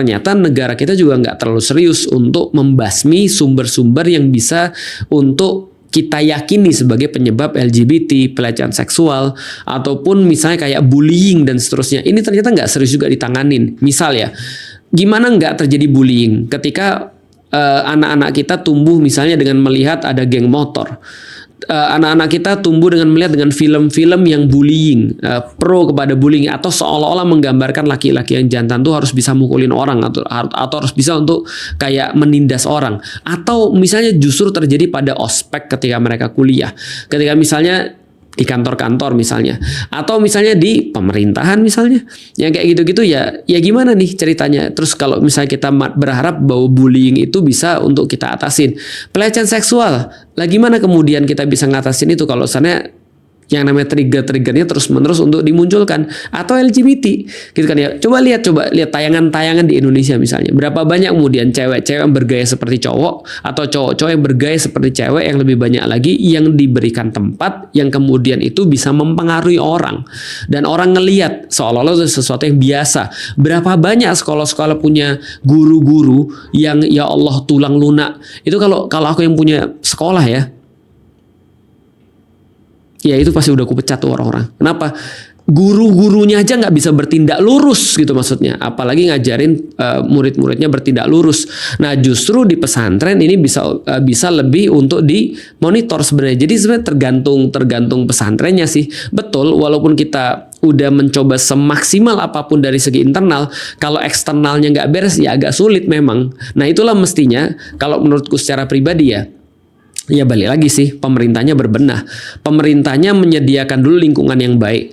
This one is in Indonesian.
ternyata negara kita juga nggak terlalu serius untuk membasmi sumber-sumber yang bisa untuk kita yakini sebagai penyebab LGBT, pelecehan seksual, ataupun misalnya kayak bullying dan seterusnya. Ini ternyata nggak serius juga ditanganin. Misal ya, gimana nggak terjadi bullying ketika anak-anak kita tumbuh misalnya dengan melihat ada geng motor. Anak-anak kita tumbuh dengan melihat dengan film-film yang bullying, pro kepada bullying, atau seolah-olah menggambarkan laki-laki yang jantan tuh harus bisa mukulin orang atau harus bisa untuk kayak menindas orang, atau misalnya justru terjadi pada ospek ketika mereka kuliah, ketika misalnya di kantor-kantor misalnya, atau misalnya di pemerintahan misalnya, yang kayak gitu-gitu ya gimana nih ceritanya. Terus kalau misalnya kita berharap bahwa bullying itu bisa untuk kita atasin, pelecehan seksual, lah gimana kemudian kita bisa ngatasin itu kalau misalnya yang namanya triggernya terus-menerus untuk dimunculkan, atau LGBT gitu kan ya. Coba lihat tayangan-tayangan di Indonesia misalnya, berapa banyak kemudian cewek-cewek yang bergaya seperti cowok atau cowok-cowok yang bergaya seperti cewek, yang lebih banyak lagi yang diberikan tempat yang kemudian itu bisa mempengaruhi orang dan orang ngelihat seolah-olah sesuatu yang biasa. Berapa banyak sekolah-sekolah punya guru-guru yang ya Allah tulang lunak. Itu kalau aku yang punya sekolah ya itu pasti udah aku pecat tuh orang-orang. Kenapa? Guru-gurunya aja nggak bisa bertindak lurus gitu maksudnya, apalagi ngajarin murid-muridnya bertindak lurus. Nah justru di pesantren ini bisa lebih untuk dimonitor sebenarnya. Jadi sebenarnya tergantung pesantrennya sih. Betul, walaupun kita udah mencoba semaksimal apapun dari segi internal, kalau eksternalnya nggak beres ya agak sulit memang. Nah itulah mestinya kalau menurutku secara pribadi ya balik lagi sih, pemerintahnya berbenah. Pemerintahnya menyediakan dulu lingkungan yang baik.